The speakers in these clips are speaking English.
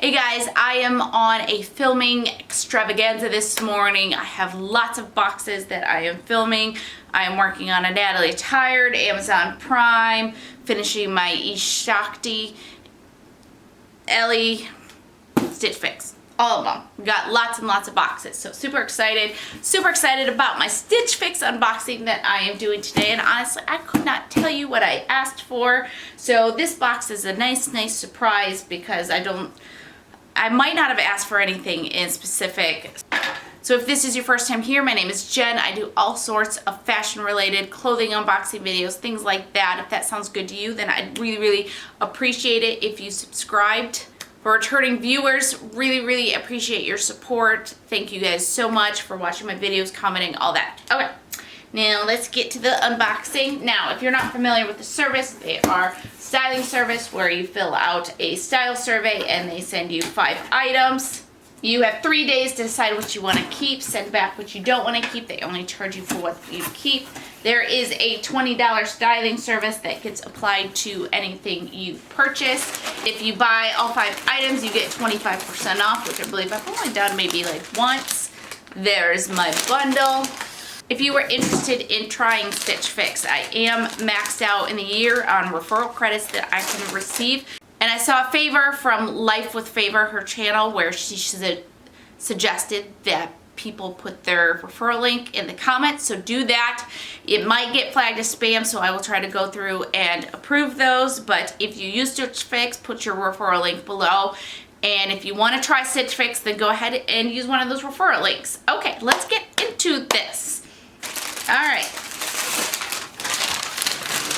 Hey guys, I am on a filming extravaganza this morning. I have lots of boxes that I am filming. I am working on a Natalie Tired, Amazon Prime, finishing my Ishakti, Ellie, Stitch Fix. All of them. We got lots and lots of boxes. So super excited about my Stitch Fix unboxing that I am doing today. And honestly, I could not tell you what I asked for. So this box is a nice surprise because I might not have asked for anything in specific. So if this is your first time here, my name is Jen. I do all sorts of fashion related clothing unboxing videos, things like that. If that sounds good to you, then I'd really appreciate it if you subscribed. For returning viewers, really appreciate your support. Thank you guys so much for watching my videos, commenting, all that. Okay, now let's get to the unboxing. Now, if you're not familiar with the service, they are styling service where you fill out a style survey and they send you 5 items. You have 3 days to decide what you want to keep, send back what you don't want to keep. They only charge you for what you keep. There is a $20 styling service that gets applied to anything you purchase. If you buy all 5 items, you get 25% off, which I believe I've only done maybe like once. There's my bundle. If you were interested in trying Stitch Fix, I am maxed out in the year on referral credits that I can receive. And I saw a favor from Life with Favor, her channel, where she suggested that people put their referral link in the comments. So do that. It might get flagged as spam, so I will try to go through and approve those. But if you use Stitch Fix, put your referral link below. And if you want to try Stitch Fix, then go ahead and use one of those referral links. Okay, let's get into this. All right.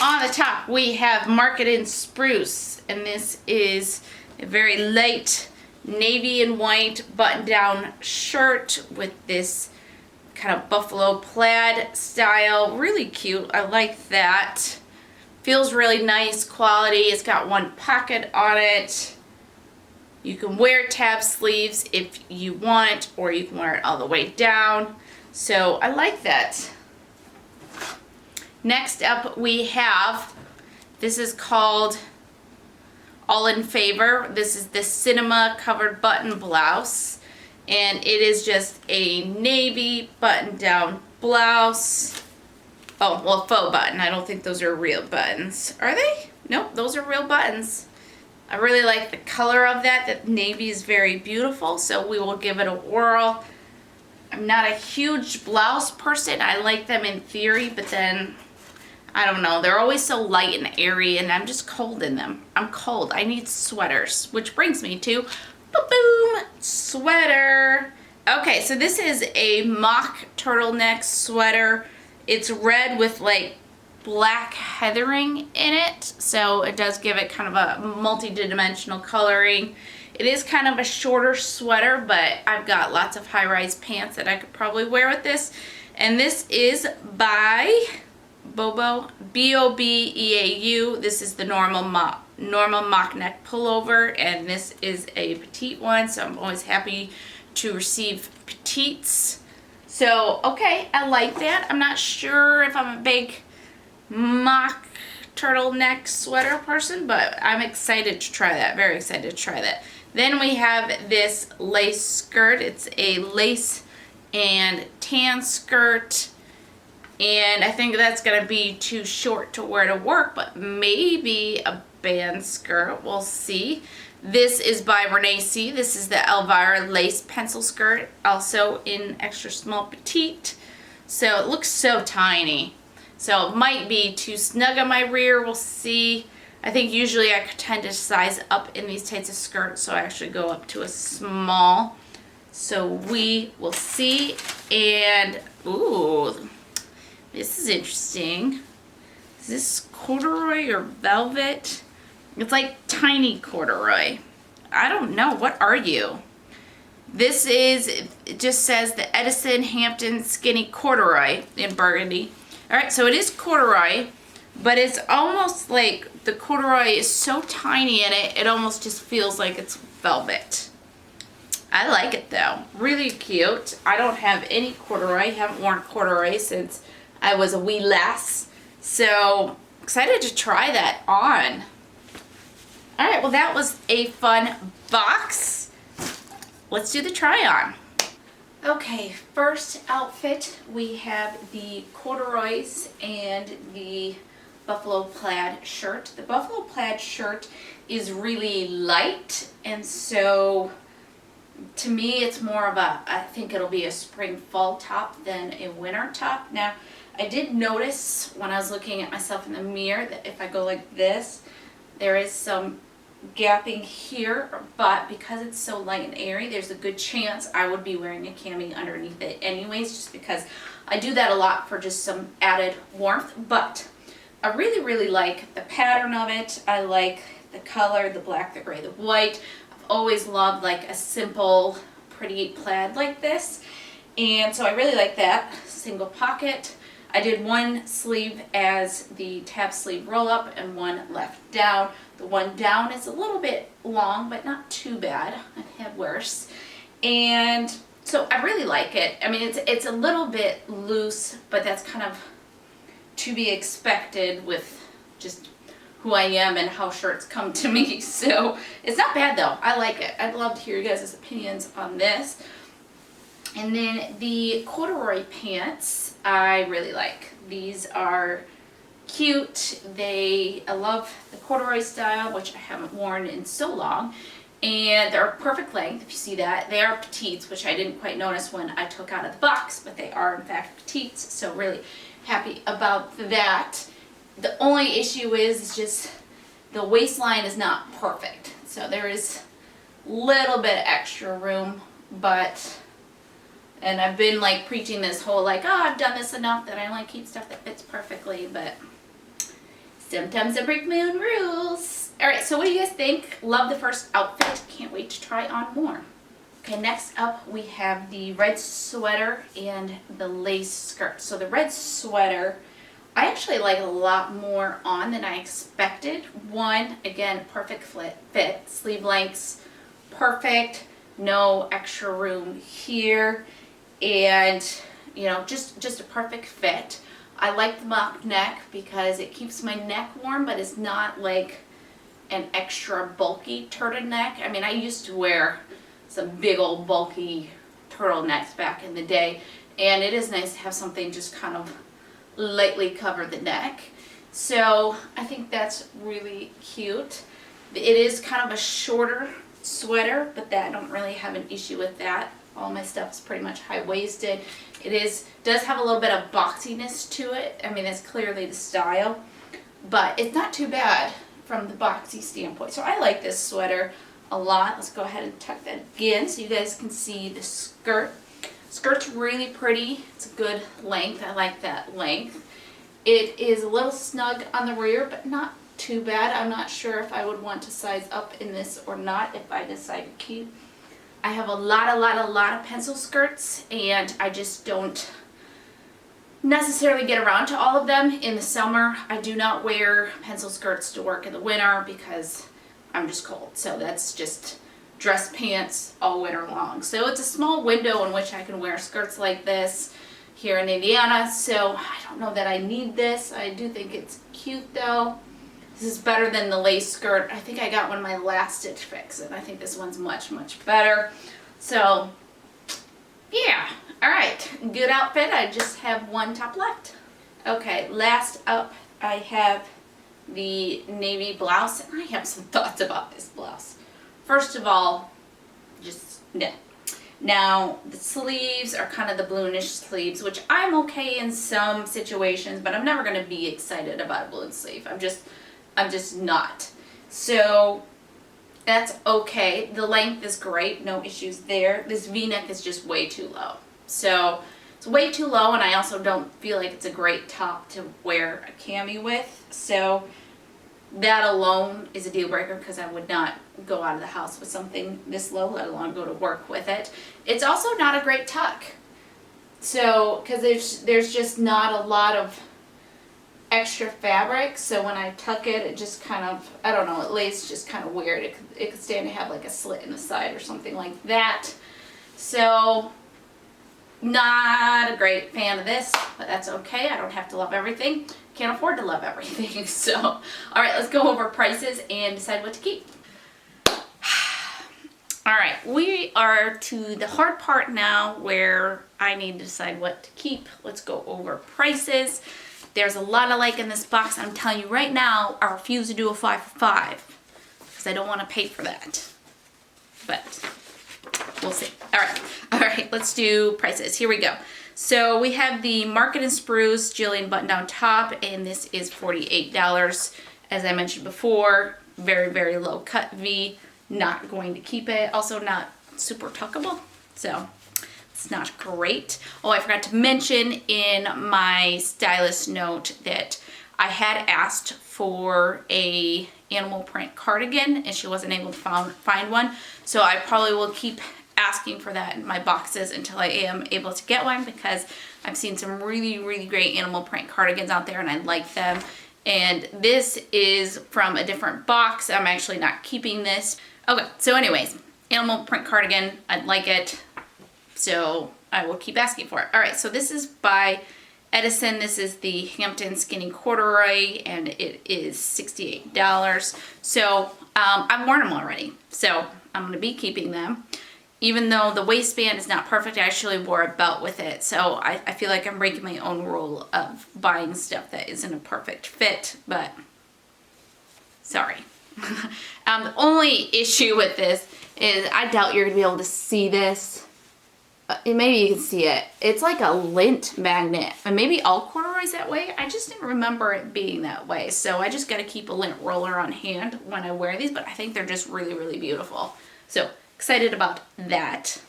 On the top, we have Market in Spruce, and this is a very light navy and white button-down shirt with this kind of buffalo plaid style. Really cute. I like that. Feels really nice quality. It's got one pocket on it. You can wear tab sleeves if you want, or you can wear it all the way down. So I like that. Next up we have, this is called All in Favor. This is the cinema covered button blouse, and it is just a navy button down blouse. Oh, well, faux button. I don't think those are real buttons. Are they? Nope, those are real buttons. I really like the color of that. That navy is very beautiful, so we will give it a whirl. I'm not a huge blouse person. I like them in theory, but then I don't know. They're always so light and airy, and I'm just cold in them. I'm cold. I need sweaters, which brings me to boom, sweater. Okay, so this is a mock turtleneck sweater. It's red with like black heathering in it, so it does give it kind of a multi-dimensional coloring. It is kind of a shorter sweater, but I've got lots of high-rise pants that I could probably wear with this. And this is by Bobo, B-O-B-E-A-U. This is the normal mock neck pullover, and this is a petite one, so I'm always happy to receive petites. So, okay, I like that. I'm not sure if I'm a big mock turtleneck sweater person, but I'm excited to try that. Very excited to try that. Then we have this lace skirt. It's a lace and tan skirt. And I think that's going to be too short to wear to work, but maybe a band skirt. We'll see. This is by Renee C. This is the Elvira lace pencil skirt, also in extra small petite. So it looks so tiny. So it might be too snug on my rear. We'll see. I think usually I tend to size up in these types of skirts, so I actually go up to a small. So we will see. And, ooh, this is interesting. Is this corduroy or velvet? It's like tiny corduroy. I don't know. What are you? This is, it just says the Edison Hampton Skinny Corduroy in burgundy. Alright, so it is corduroy, but it's almost like the corduroy is so tiny in it, it almost just feels like it's velvet. I like it though. Really cute. I don't have any corduroy. Haven't worn corduroy since I was a wee lass. So excited to try that on. All right, well that was a fun box. Let's do the try on. Okay, first outfit, we have the corduroys and the buffalo plaid shirt. The buffalo plaid shirt is really light, and so to me it's more of a, I think it'll be a spring fall top than a winter top. Now, I did notice when I was looking at myself in the mirror that if I go like this, there is some gapping here, but because it's so light and airy, there's a good chance I would be wearing a cami underneath it anyways, just because I do that a lot for just some added warmth. But I really like the pattern of it. I like the color, the black, the gray, the white. I've always loved like a simple, pretty plaid like this, and so I really like that. Single pocket. I did one sleeve as the tab sleeve roll up and one left down. The one down is a little bit long, but not too bad. I've had worse. And so I really like it. I mean, it's a little bit loose, but that's kind of to be expected with just who I am and how shirts come to me. So it's not bad though. I like it. I'd love to hear you guys' opinions on this. And then the corduroy pants, I really like. These are cute. I love the corduroy style, which I haven't worn in so long. And they're perfect length, if you see that. They are petites, which I didn't quite notice when I took out of the box, but they are in fact petites, so really happy about that. The only issue is just the waistline is not perfect. So there is a little bit extra room, but... And I've been like preaching this whole like, oh, I've done this enough that I only keep stuff that fits perfectly, but sometimes I break my own rules. All right, so what do you guys think? Love the first outfit. Can't wait to try on more. Okay, next up we have the red sweater and the lace skirt. So the red sweater, I actually like a lot more on than I expected. One, again, perfect fit, sleeve lengths, perfect, no extra room here. And you know, just a perfect fit. I like the mock neck because it keeps my neck warm, but it's not like an extra bulky turtleneck. I mean, I used to wear some big old bulky turtlenecks back in the day, and it is nice to have something just kind of lightly cover the neck. So I think that's really cute. It is kind of a shorter sweater, but I don't really have an issue with that. All my stuff is pretty much high-waisted. It does have a little bit of boxiness to it. I mean, it's clearly the style, but it's not too bad from the boxy standpoint. So I like this sweater a lot. Let's go ahead and tuck that again so you guys can see the skirt. Skirt's really pretty. It's a good length. I like that length. It is a little snug on the rear, but not too bad. I'm not sure if I would want to size up in this or not if I decide to keep. I have a lot of pencil skirts, and I just don't necessarily get around to all of them in the summer. I do not wear pencil skirts to work in the winter because I'm just cold. So that's just dress pants all winter long. So it's a small window in which I can wear skirts like this here in Indiana. So I don't know that I need this. I do think it's cute though. This is better than the lace skirt. I think I got one of my last Stitch Fix, and I think this one's much better. So, yeah. All right, good outfit. I just have one top left. Okay, last up I have the navy blouse, and I have some thoughts about this blouse. First of all, just knit. Now, the sleeves are kind of the balloonish sleeves, which I'm okay in some situations, but I'm never going to be excited about a balloon sleeve. I'm just not. So that's okay. The length is great, no issues there. This V-neck is just way too low. So it's way too low, and I also don't feel like it's a great top to wear a cami with. So that alone is a deal breaker because I would not go out of the house with something this low, let alone go to work with it. It's also not a great tuck. So, because there's just not a lot of extra fabric, so when I tuck it, it just kind of, I don't know, it lays just kind of weird. It could stand to have like a slit in the side or something like that. So Not a great fan of this, but that's okay. I don't have to love everything. Can't afford to love everything. So, all right, let's go over prices and decide what to keep. All right, we are to the hard part now where I need to decide what to keep. Let's go over prices. There's a lot I like in this box. I'm telling you right now, I refuse to do a 5 for 5 because I don't want to pay for that. But we'll see. All right, let's do prices. Here we go. So we have the Market and Spruce Jillian button-down top, and this is $48. As I mentioned before, very, very low cut V. Not going to keep it. Also not super tuckable, so it's not great. Oh, I forgot to mention in my stylist note that I had asked for a animal print cardigan and she wasn't able to find one. So I probably will keep asking for that in my boxes until I am able to get one, because I've seen some really, really great animal print cardigans out there and I like them. And this is from a different box. I'm actually not keeping this. Okay, so anyways, animal print cardigan, I'd like it, so I will keep asking for it. All right, so this is by Edison. This is the Hampton Skinny Corduroy, and it is $68. So I've worn them already, so I'm going to be keeping them. Even though the waistband is not perfect, I actually wore a belt with it, so I feel like I'm breaking my own rule of buying stuff that isn't a perfect fit, but sorry. The only issue with this is I doubt you're going to be able to see this. Maybe you can see it. It's like a lint magnet. And maybe all corduroy's that way. I just didn't remember it being that way. So I just got to keep a lint roller on hand when I wear these. But I think they're just really, really beautiful. So excited about that.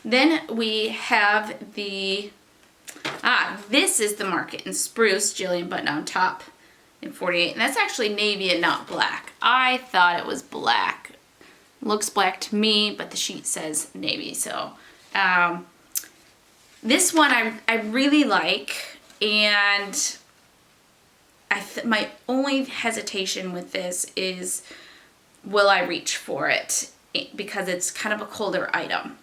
Then we have the... this is the Market and Spruce Jillian button-down top. In 48, and that's actually navy and not black. I thought it was black. Looks black to me, but the sheet says navy. So this one I really like, and my only hesitation with this is, will I reach for it? Because it's kind of a colder item,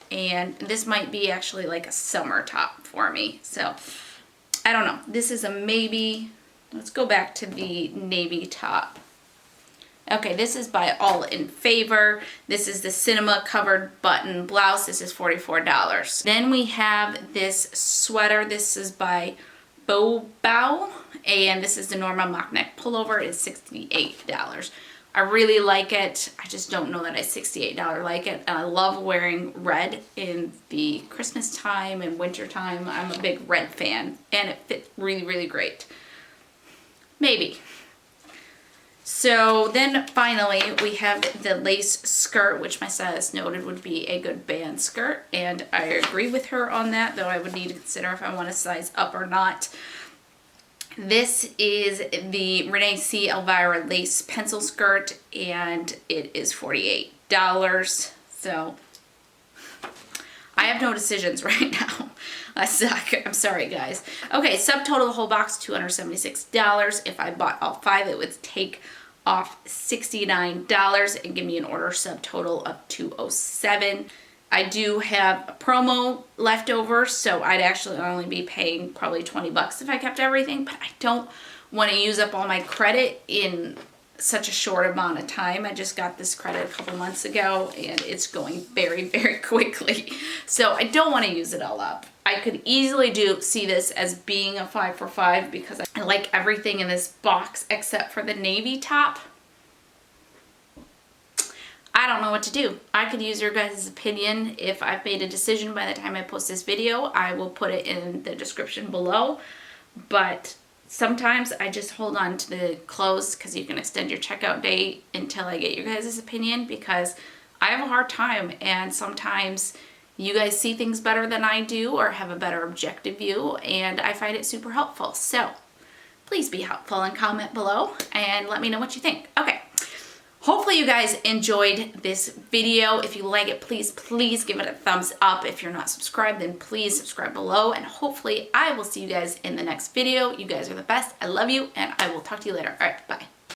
and this might be actually like a summer top for me. So I don't know. This is a maybe. Let's go back to the navy top. Okay, this is by All in Favor. This is the Cinema Covered Button Blouse. This is $44. Then we have this sweater. This is by Bow, and this is the Norma mock neck pullover. It's $68. I really like it. I just don't know that I $68 like it. And I love wearing red in the Christmas time and winter time. I'm a big red fan, and it fits really, really great. Maybe. So then finally we have the lace skirt, which my stylist noted would be a good band skirt, and I agree with her on that, though I would need to consider if I want to size up or not. This is the Renee C. Elvira lace pencil skirt, and it is $48. So I have no decisions right now. I suck. I'm sorry, guys. Okay, subtotal the whole box, $276. If I bought all 5, it would take off $69 and give me an order subtotal of $207. I do have a promo left over, so I'd actually only be paying probably 20 bucks if I kept everything, but I don't want to use up all my credit in such a short amount of time. I just got this credit a couple months ago, and it's going very, very quickly. So I don't want to use it all up. I could easily see this as being a 5 for 5 because I like everything in this box except for the navy top. I don't know what to do. I could use your guys' opinion. If I've made a decision by the time I post this video, I will put it in the description below. But sometimes I just hold on to the clothes because you can extend your checkout date until I get your guys' opinion, because I have a hard time, and sometimes you guys see things better than I do or have a better objective view, and I find it super helpful. So please be helpful and comment below and let me know what you think. Okay. Hopefully you guys enjoyed this video. If you like it, please give it a thumbs up. If you're not subscribed, then please subscribe below, and hopefully I will see you guys in the next video. You guys are the best. I love you, and I will talk to you later. All right, bye.